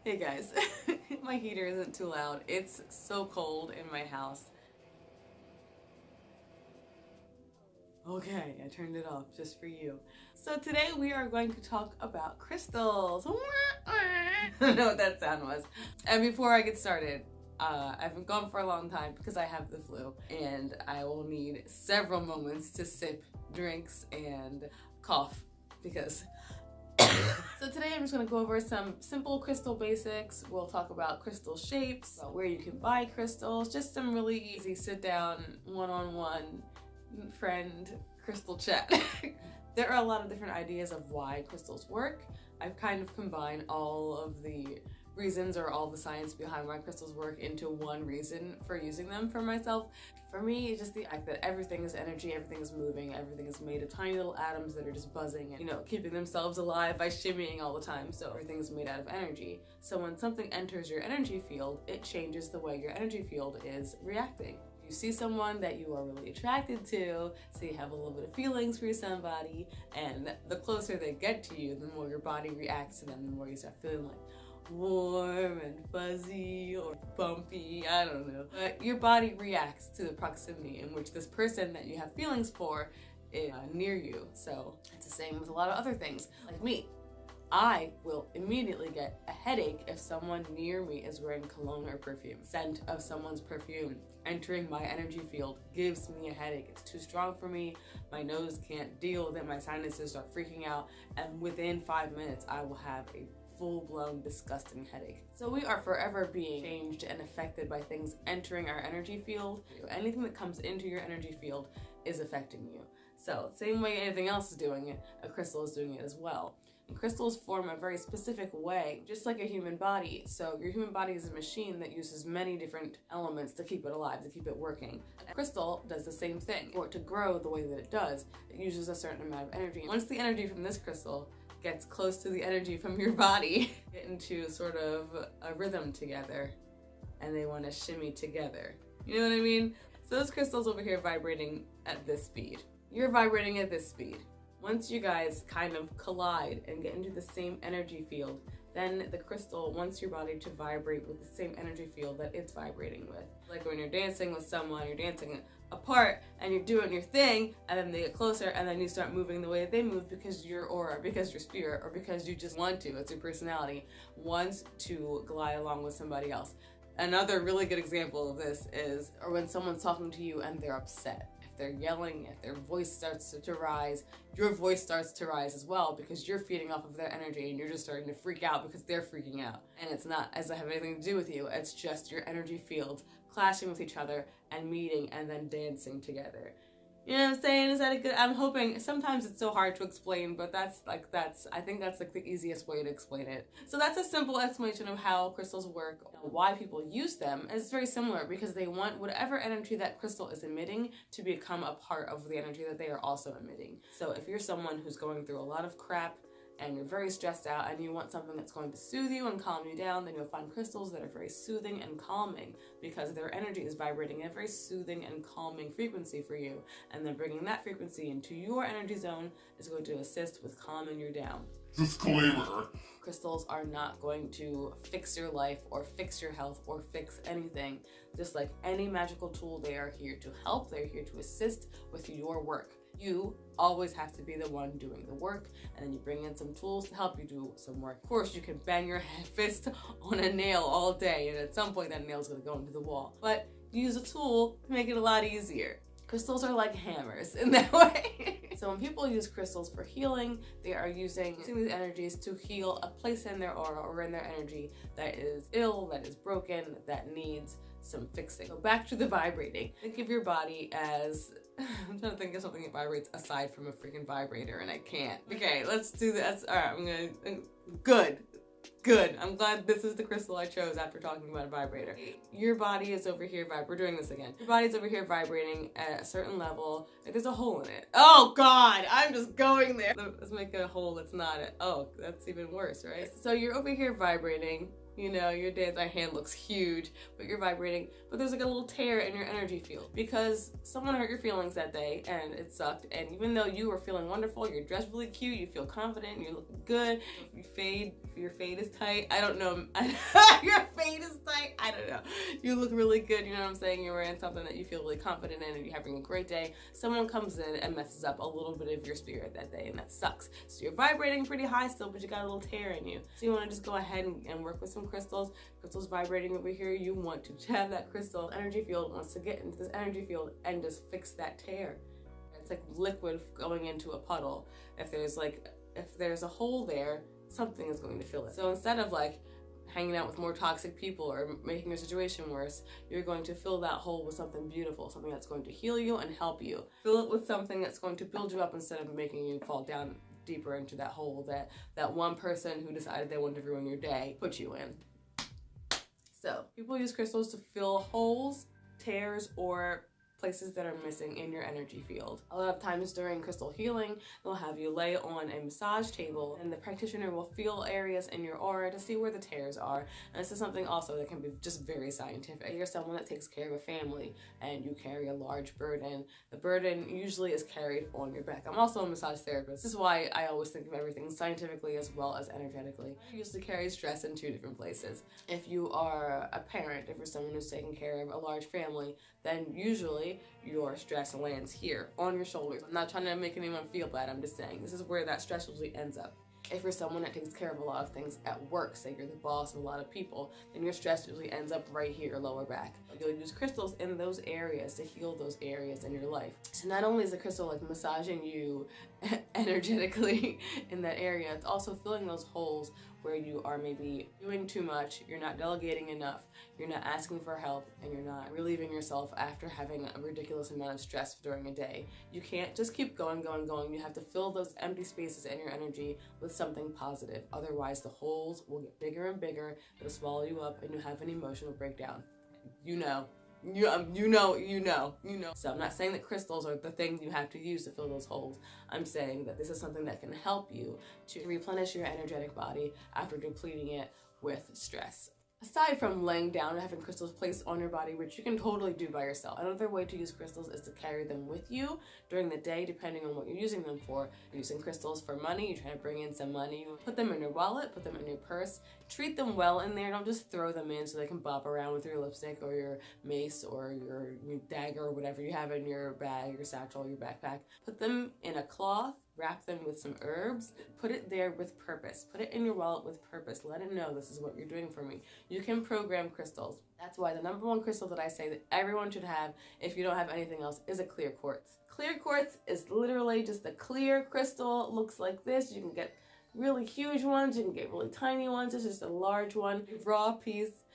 Hey guys, my heater isn't too loud. It's so cold in my house. Okay, I turned it off just for you. So today we are going to talk about crystals. I don't know what that sound was. And before I get started, I've been gone for a long time because I have the flu and I will need several moments to sip drinks and cough because so today I'm just going to go over some simple crystal basics. We'll talk about crystal shapes, about where you can buy crystals, just some really easy sit down one-on-one friend crystal chat. There are a lot of different ideas of why crystals work. I've kind of combined all of the reasons or all the science behind why crystals work into one reason for using them for myself. For me, it's just the fact that everything is energy, everything is moving, everything is made of tiny little atoms that are just buzzing and, keeping themselves alive by shimmying all the time. So everything is made out of energy. So when something enters your energy field, it changes the way your energy field is reacting. You see someone that you are really attracted to, so you have a little bit of feelings for somebody, and the closer they get to you, the more your body reacts to them, the more you start feeling like warm and fuzzy or bumpy, I don't know. But your body reacts to the proximity in which this person that you have feelings for is near you. So it's the same with a lot of other things. Like me, I will immediately get a headache if someone near me is wearing cologne or perfume. Scent of someone's perfume entering my energy field gives me a headache. It's too strong for me. My nose can't deal with it. My sinuses start freaking out. And within 5 minutes, I will have a full-blown disgusting headache. So we are forever being changed and affected by things entering our energy field. Anything that comes into your energy field is affecting you. So same way anything else is doing it, a crystal is doing it as well. And crystals form a very specific way, just like a human body. So your human body is a machine that uses many different elements to keep it alive, to keep it working. A crystal does the same thing. For it to grow the way that it does, it uses a certain amount of energy. Once the energy from this crystal gets close to the energy from your body, get into sort of a rhythm together, and they want to shimmy together. You know what I mean? So those crystals over here vibrating at this speed. You're vibrating at this speed. Once you guys kind of collide and get into the same energy field, then the crystal wants your body to vibrate with the same energy field that it's vibrating with. Like when you're dancing with someone, you're dancing apart and you're doing your thing, and then they get closer and then you start moving the way that they move because your aura, because your spirit, or because you just want to, it's your personality, wants to glide along with somebody else. Another really good example of this is when someone's talking to you and they're upset. They're yelling, if their voice starts to rise, your voice starts to rise as well because you're feeding off of their energy and you're just starting to freak out because they're freaking out. And it's not as I have anything to do with you, it's just your energy fields clashing with each other and meeting and then dancing together. You know what I'm saying? Is that a good, I'm hoping, sometimes it's so hard to explain, but I think that's like the easiest way to explain it. So that's a simple explanation of how crystals work, why people use them. It's very similar because they want whatever energy that crystal is emitting to become a part of the energy that they are also emitting. So if you're someone who's going through a lot of crap, and you're very stressed out and you want something that's going to soothe you and calm you down, then you'll find crystals that are very soothing and calming because their energy is vibrating at a very soothing and calming frequency for you. And then bringing that frequency into your energy zone is going to assist with calming you down. Disclaimer. Crystals are not going to fix your life or fix your health or fix anything. Just like any magical tool, they are here to help. They're here to assist with your work. You always have to be the one doing the work, and then you bring in some tools to help you do some work. Of course, you can bang your fist on a nail all day, and at some point that nail's gonna go into the wall. But use a tool to make it a lot easier. Crystals are like hammers in that way. So when people use crystals for healing, they are using these energies to heal a place in their aura or in their energy that is ill, that is broken, that needs some fixing. So back to the vibrating. Think of your body as, I'm trying to think of something that vibrates aside from a freaking vibrator and I can't. Okay, let's do this. All right, Good. I'm glad this is the crystal I chose after talking about a vibrator. Your body is over here we're doing this again. Your body's over here vibrating at a certain level. Like there's a hole in it. Oh God, I'm just going there. Let's make a hole that's not it. Oh, that's even worse, right? So you're over here vibrating You know, your hand looks huge, but you're vibrating, but there's like a little tear in your energy field because someone hurt your feelings that day and it sucked. And even though you were feeling wonderful, you're dressed really cute, you feel confident, you look good, your fade is tight. I don't know. Your fade is tight. I don't know. You look really good. You know what I'm saying? You're wearing something that you feel really confident in and you're having a great day. Someone comes in and messes up a little bit of your spirit that day, and that sucks. So you're vibrating pretty high still, but you got a little tear in you. So you want to just go ahead and work with some crystals. Crystals vibrating over here. You want to have that crystal energy field, wants to get into this energy field and just fix that tear. It's like liquid going into a puddle. If there's a hole there, something is going to fill it. So instead of like hanging out with more toxic people or making your situation worse, you're going to fill that hole with something beautiful, something that's going to heal you and help you. Fill it with something that's going to build you up instead of making you fall down deeper into that hole that one person who decided they wanted to ruin your day put you in. So people use crystals to fill holes, tears, or places that are missing in your energy field. A lot of times during crystal healing, they'll have you lay on a massage table and the practitioner will feel areas in your aura to see where the tears are. And this is something also that can be just very scientific. You're someone that takes care of a family and you carry a large burden. The burden usually is carried on your back. I'm also a massage therapist. This is why I always think of everything scientifically as well as energetically. I usually carry stress in two different places. If you are a parent, if you're someone who's taking care of a large family, then usually your stress lands here on your shoulders. I'm not trying to make anyone feel bad, I'm just saying this is where that stress usually ends up. If you're someone that takes care of a lot of things at work, say you're the boss of a lot of people, then your stress usually ends up right here, lower back. You'll use crystals in those areas to heal those areas in your life. So not only is the crystal like massaging you energetically in that area, it's also filling those holes where you are maybe doing too much, you're not delegating enough, you're not asking for help, and you're not relieving yourself after having a ridiculous amount of stress during a day. You can't just keep going. You have to fill those empty spaces in your energy with something positive. Otherwise, the holes will get bigger and bigger, it'll swallow you up, and you have an emotional breakdown. You know. So I'm not saying that crystals are the thing you have to use to fill those holes. I'm saying that this is something that can help you to replenish your energetic body after depleting it with stress. Aside from laying down and having crystals placed on your body, which you can totally do by yourself, another way to use crystals is to carry them with you during the day, depending on what you're using them for. You're using crystals for money, you're trying to bring in some money, put them in your wallet, put them in your purse, treat them well in there, don't just throw them in so they can bop around with your lipstick or your mace or your dagger or whatever you have in your bag, your satchel, your backpack. Put them in a cloth, wrap them with some herbs, put it there with purpose. Put it in your wallet with purpose. Let it know this is what you're doing for me. You can program crystals. That's why the number one crystal that I say that everyone should have, if you don't have anything else, is a clear quartz. Clear quartz is literally just a clear crystal. It looks like this. You can get really huge ones, you can get really tiny ones. This is just a large one, raw piece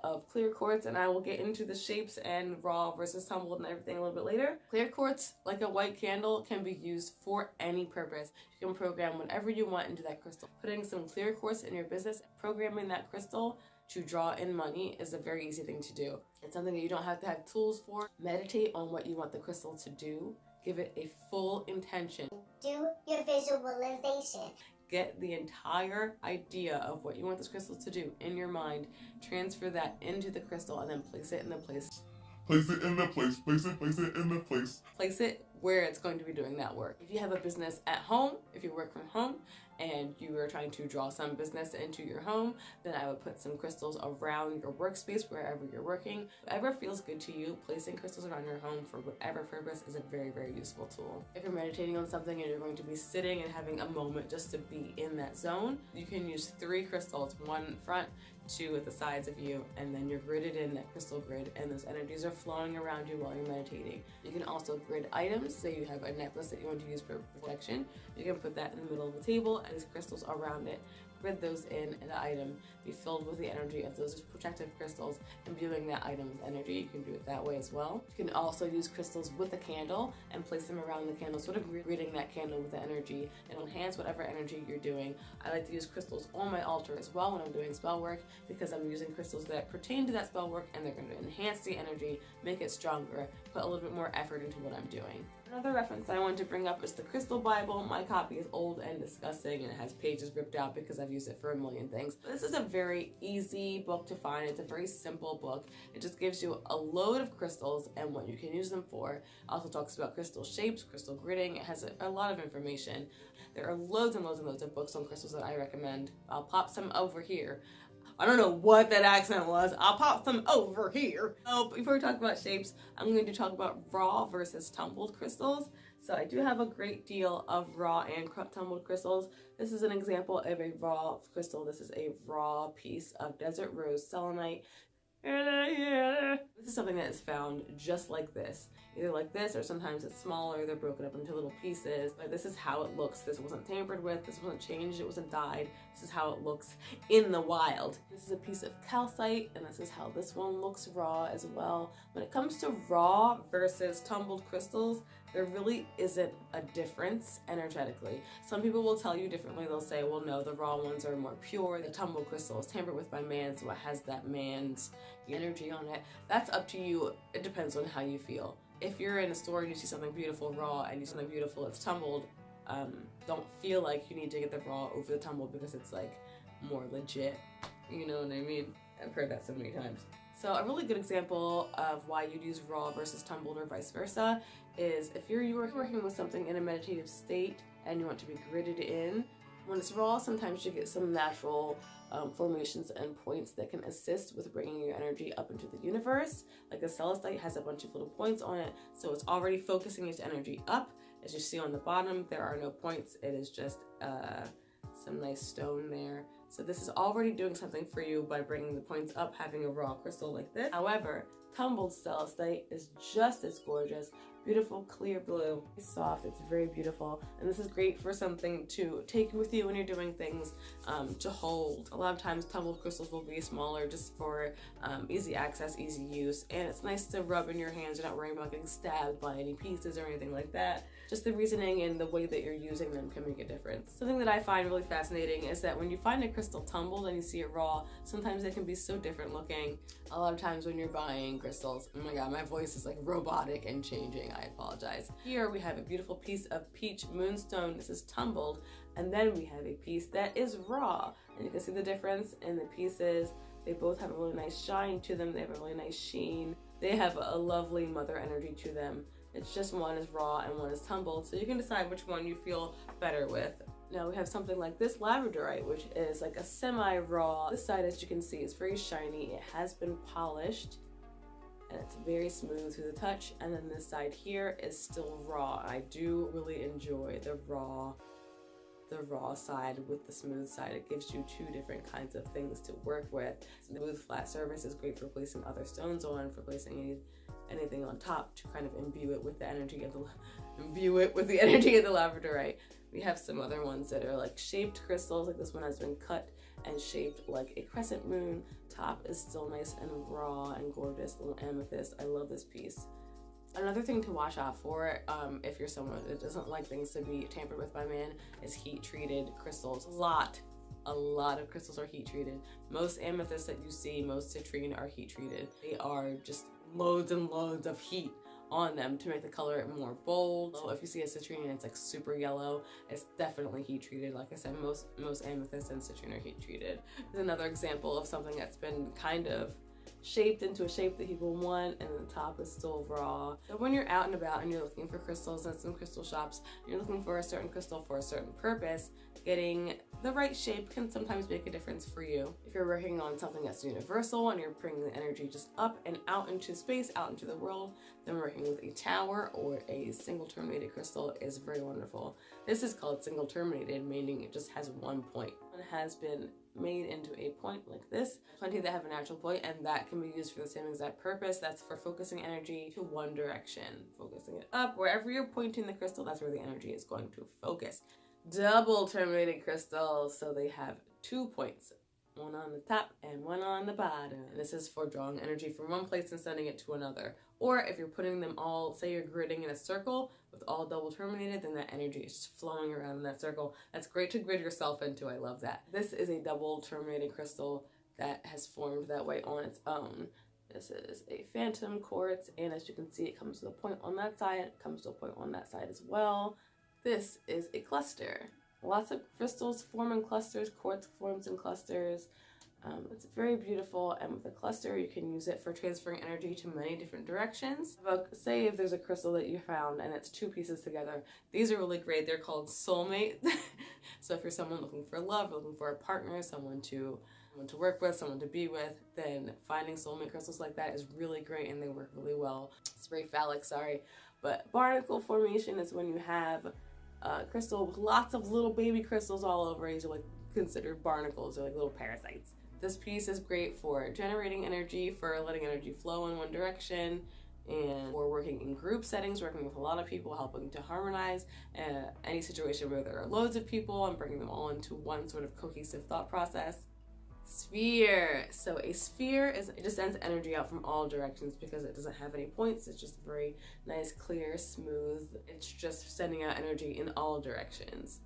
of clear quartz, and I will get into the shapes and raw versus tumbled and everything a little bit later. Clear quartz, like a white candle, can be used for any purpose. You can program whatever you want into that crystal. Putting some clear quartz in your business, programming that crystal to draw in money is a very easy thing to do. It's something that you don't have to have tools for. Meditate on what you want the crystal to do. Give it a full intention. Do your visualization. Get the entire idea of what you want this crystal to do in your mind, transfer that into the crystal, and then place it in the place. Place it in the place, place it in the place. Place it where it's going to be doing that work. If you have a business at home, if you work from home, and you are trying to draw some business into your home, then I would put some crystals around your workspace wherever you're working. Whatever feels good to you, placing crystals around your home for whatever purpose is a very, very useful tool. If you're meditating on something and you're going to be sitting and having a moment just to be in that zone, you can use 3 crystals, 1 front, 2 at the sides of you, and then you're gridded in that crystal grid, and those energies are flowing around you while you're meditating. You can also grid items. Say you have a necklace that you want to use for protection, you can put that in the middle of the table and there's crystals around it. Grid those in, and the item be filled with the energy of those protective crystals, imbuing that item with energy. You can do it that way as well. You can also use crystals with a candle and place them around the candle, sort of gridding that candle with the energy. It'll enhance whatever energy you're doing. I like to use crystals on my altar as well when I'm doing spell work, because I'm using crystals that pertain to that spell work, and they're going to enhance the energy, make it stronger, put a little bit more effort into what I'm doing. Another reference that I wanted to bring up is the Crystal Bible. My copy is old and disgusting and it has pages ripped out because I've used it for a million things. But this is a very easy book to find. It's a very simple book. It just gives you a load of crystals and what you can use them for. It also talks about crystal shapes, crystal gridding. It has a lot of information. There are loads and loads and loads of books on crystals that I recommend. I'll pop some over here. I don't know what that accent was. I'll pop some over here. Oh, before we talk about shapes, I'm going to talk about raw versus tumbled crystals. So I do have a great deal of raw and tumbled crystals. This is an example of a raw crystal. This is a raw piece of desert rose selenite. This is something that is found just like this. Either like this or sometimes it's smaller, they're broken up into little pieces. But this is how it looks. This wasn't tampered with, this wasn't changed, it wasn't dyed. This is how it looks in the wild. This is a piece of calcite and this is how this one looks raw as well. When it comes to raw versus tumbled crystals, there really isn't a difference energetically. Some people will tell you differently. They'll say, well, no, the raw ones are more pure. The tumbled crystal is tampered with by man, so it has that man's energy on it. That's up to you. It depends on how you feel. If you're in a store and you see something beautiful raw and you see something beautiful it's tumbled, don't feel like you need to get the raw over the tumbled because it's like more legit. You know what I mean? I've heard that so many times. So a really good example of why you'd use raw versus tumbled or vice versa is if you're working with something in a meditative state and you want to be gridded in, when it's raw, sometimes you get some natural formations and points that can assist with bringing your energy up into the universe. Like the celestite has a bunch of little points on it, so it's already focusing its energy up. As you see on the bottom, there are no points. It is just some nice stone there. So this is already doing something for you by bringing the points up, having a raw crystal like this. However, tumbled celestite is just as gorgeous. Beautiful clear blue. It's soft, it's very beautiful, and this is great for something to take with you when you're doing things to hold. A lot of times tumbled crystals will be smaller just for easy access, easy use, and it's nice to rub in your hands. You're not worrying about getting stabbed by any pieces or anything like that. Just the reasoning and the way that you're using them can make a difference. Something that I find really fascinating is that when you find a crystal tumbled and you see it raw, sometimes it can be so different looking. A lot of times when you're buying crystals, oh my god, my voice is like robotic and changing. I apologize. Here we have a beautiful piece of peach moonstone. This is tumbled, and then we have a piece that is raw, and you can see the difference in the pieces. They both have a really nice shine to them. They have a really nice sheen. They have a lovely mother energy to them. It's just one is raw and one is tumbled, so you can decide which one you feel better with. Now we have something like this Labradorite, which is like a semi-raw. This side, as you can see, is very shiny. It has been polished and it's very smooth through the touch, and then this side here is still raw. I do really enjoy the raw side with the smooth side. It gives you two different kinds of things to work with. Smooth flat surface is great for placing other stones on, for placing anything on top to kind of imbue it with the energy of the Labradorite. We have some other ones that are like shaped crystals, like this one has been cut and shaped like a crescent moon. Top is still nice and raw and gorgeous, little amethyst. I love this piece. Another thing to watch out for if you're someone that doesn't like things to be tampered with by man is heat treated crystals. A lot of crystals are heat treated. Most amethysts that you see, most citrine are heat treated. They are just loads and loads of heat on them to make the color more bold. So if you see a citrine and it's like super yellow, it's definitely heat treated. Like I said, most amethysts and citrine are heat treated. There's another example of something that's been kind of shaped into a shape that people want, and the top is still raw. So when you're out and about and you're looking for crystals in some crystal shops, you're looking for a certain crystal for a certain purpose, getting the right shape can sometimes make a difference for you. If you're working on something that's universal and you're bringing the energy just up and out into space, out into the world, then working with a tower or a single terminated crystal is very wonderful. This is called single terminated, meaning it just has one point. It has been made into a point like this. Plenty that have a natural point, and that can be used for the same exact purpose. That's for focusing energy to one direction, focusing it up. Wherever you're pointing the crystal, that's where the energy is going to focus. Double terminated crystals, so they have 2 points, one on the top and one on the bottom. This is for drawing energy from one place and sending it to another. Or if you're putting them all, say you're gridding in a circle with all double terminated, then that energy is just flowing around in that circle. That's great to grid yourself into. I love that. This is a double terminated crystal that has formed that way on its own. This is a phantom quartz, and as you can see, it comes to a point on that side, it comes to a point on that side as well. This is a cluster. Lots of crystals form in clusters, quartz forms in clusters. It's very beautiful, and with a cluster, you can use it for transferring energy to many different directions. Say if there's a crystal that you found and it's two pieces together, these are really great. They're called soulmate. So if you're someone looking for love, looking for a partner, someone to work with, someone to be with, then finding soulmate crystals like that is really great, and they work really well. It's very phallic, sorry. But barnacle formation is when you have a crystal with lots of little baby crystals all over. These are like considered barnacles, or like little parasites. This piece is great for generating energy, for letting energy flow in one direction, and for working in group settings, working with a lot of people, helping to harmonize any situation where there are loads of people and bringing them all into one sort of cohesive thought process. Sphere. So a sphere it just sends energy out from all directions because it doesn't have any points. It's just very nice, clear, smooth. It's just sending out energy in all directions.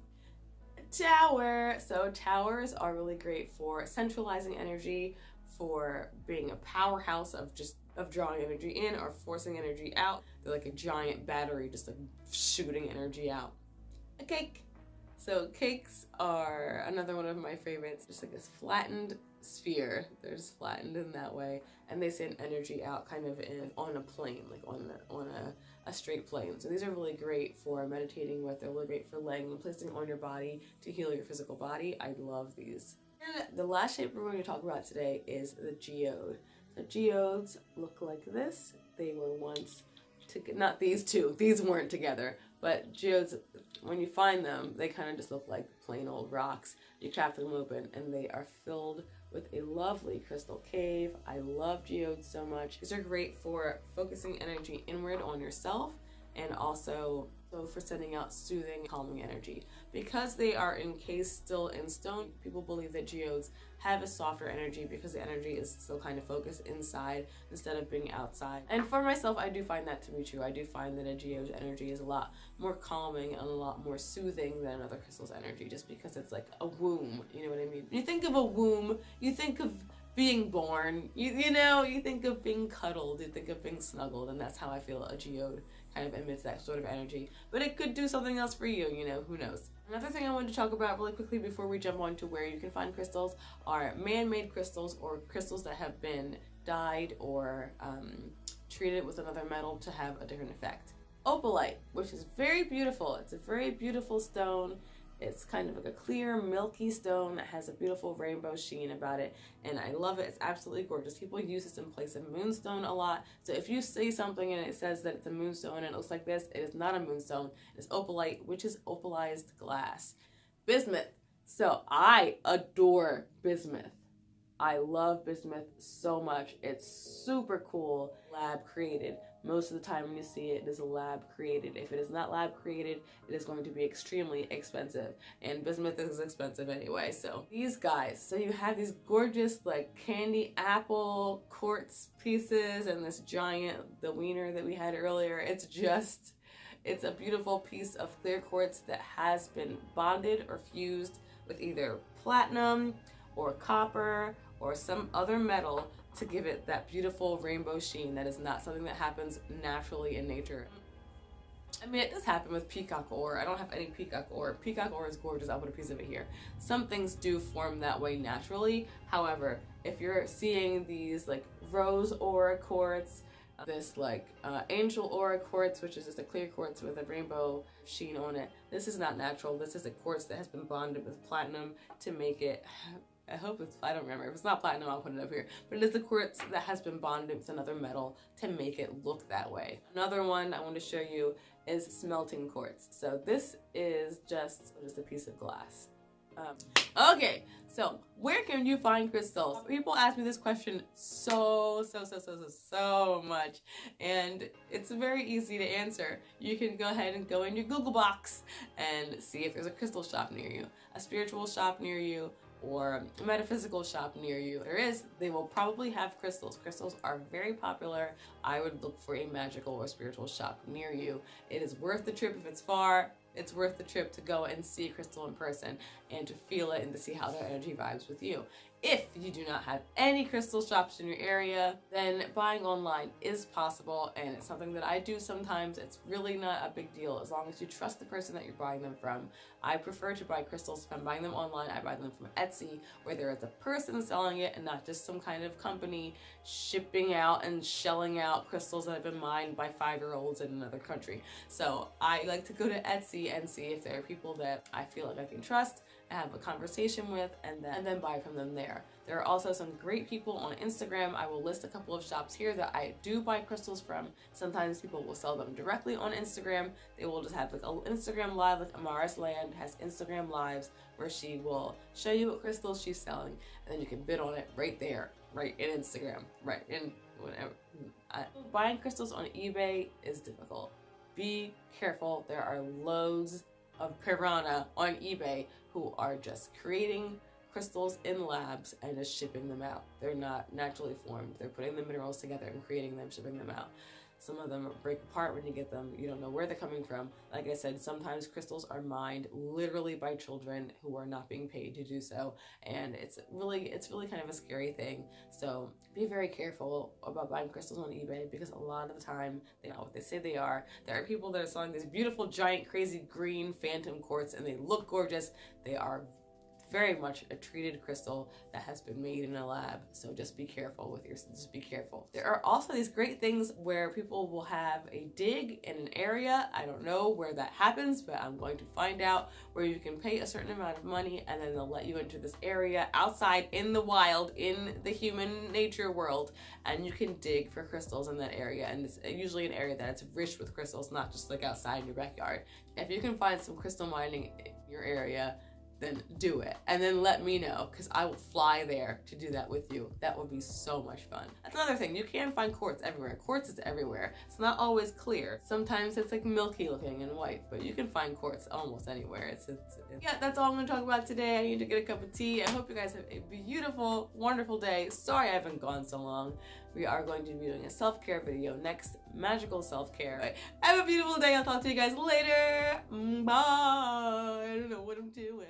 Tower. So towers are really great for centralizing energy, for being a powerhouse of drawing energy in or forcing energy out. They're like a giant battery just like shooting energy out. A cake. So cakes are another one of my favorites. Just like this flattened sphere. They're just flattened in that way, and they send energy out kind of on a plane, like on a straight plane. So these are really great for meditating with. They're really great for laying and placing on your body to heal your physical body. I love these. And the last shape we're going to talk about today is the geode. So geodes look like this. They were once not these two. These weren't together. But geodes, when you find them, they kind of just look like plain old rocks. You crack them open, and they are filled with a lovely crystal cave. I love geodes so much. These are great for focusing energy inward on yourself, and also for sending out soothing, calming energy. Because they are encased still in stone, people believe that geodes have a softer energy because the energy is still kind of focused inside instead of being outside. And for myself, I do find that to be true. I do find that a geode's energy is a lot more calming and a lot more soothing than another crystal's energy, just because it's like a womb, you know what I mean? When you think of a womb, you think of being born, you know, you think of being cuddled, you think of being snuggled, and that's how I feel a geode kind of emits that sort of energy. But it could do something else for you, you know, who knows. Another thing I wanted to talk about really quickly before we jump on to where you can find crystals are man-made crystals, or crystals that have been dyed or treated with another metal to have a different effect. Opalite, which is very beautiful. It's a very beautiful stone. It's kind of like a clear, milky stone that has a beautiful rainbow sheen about it, and I love it. It's absolutely gorgeous. People use this in place of moonstone a lot. So if you see something and it says that it's a moonstone and it looks like this, it is not a moonstone. It's opalite, which is opalized glass. Bismuth. So I adore bismuth. I love bismuth so much. It's super cool, lab created. Most of the time when you see it, it is lab created. If it is not lab created, it is going to be extremely expensive. And bismuth is expensive anyway, so. These guys, so you have these gorgeous like candy apple quartz pieces and this giant, the wiener that we had earlier. It's a beautiful piece of clear quartz that has been bonded or fused with either platinum or copper or some other metal to give it that beautiful rainbow sheen that is not something that happens naturally in nature. I mean, it does happen with peacock ore. I don't have any peacock ore. Peacock ore is gorgeous. I'll put a piece of it here. Some things do form that way naturally. However, if you're seeing these like rose ore quartz, this like angel ore quartz, which is just a clear quartz with a rainbow sheen on it, this is not natural. This is a quartz that has been bonded with platinum to make it, I don't remember. If it's not platinum, I'll put it up here. But it is the quartz that has been bonded with another metal to make it look that way. Another one I want to show you is smelting quartz. So this is just a piece of glass. Okay, so where can you find crystals? People ask me this question so much, and it's very easy to answer. You can go ahead and go in your Google box and see if there's a crystal shop near you, a spiritual shop near you, or a metaphysical shop near you. There is, they will probably have crystals. Crystals are very popular. I would look for a magical or spiritual shop near you. It is worth the trip if it's far. It's worth the trip to go and see a crystal in person and to feel it and to see how their energy vibes with you. If you do not have any crystal shops in your area, then buying online is possible, and it's something that I do sometimes. It's really not a big deal as long as you trust the person that you're buying them from. I prefer to buy crystals. If I'm buying them online, I buy them from Etsy, where there is a person selling it and not just some kind of company shipping out and shelling out crystals that have been mined by 5-year-olds in another country. So I like to go to Etsy and see if there are people that I feel like I can trust, have a conversation with, and then buy from them there. There are also some great people on Instagram. I will list a couple of shops here that I do buy crystals from. Sometimes people will sell them directly on Instagram. They will just have like an Instagram live, like Amaris Land has Instagram lives where she will show you what crystals she's selling, and then you can bid on it right there, right in Instagram, right in whatever. Buying crystals on eBay is difficult. Be careful. There are loads of piranha on eBay who are just creating crystals in labs and just shipping them out. They're not naturally formed. They're putting the minerals together and creating them, shipping them out. Some of them break apart when you get them. You don't know where they're coming from. Like I said, sometimes crystals are mined literally by children who are not being paid to do so, and it's really kind of a scary thing. So be very careful about buying crystals on eBay, because a lot of the time they are what they say they are. There are people that are selling these beautiful, giant, crazy green phantom quartz, and they look gorgeous. They are very much a treated crystal that has been made in a lab. So just be careful just be careful. There are also these great things where people will have a dig in an area. I don't know where that happens, but I'm going to find out, where you can pay a certain amount of money and then they'll let you into this area outside in the wild, in the human nature world, and you can dig for crystals in that area. And it's usually an area that it's rich with crystals, not just like outside in your backyard. If you can find some crystal mining in your area, then do it, and then let me know, because I will fly there to do that with you. That would be so much fun. That's another thing. You can find quartz everywhere. Quartz is everywhere. It's not always clear. Sometimes it's like milky looking and white, but you can find quartz almost anywhere. Yeah, that's all I'm going to talk about today. I need to get a cup of tea. I hope you guys have a beautiful, wonderful day. Sorry I haven't gone so long. We are going to be doing a self-care video next. Magical self-care. Right. Have a beautiful day. I'll talk to you guys later. Bye. I don't know what I'm doing.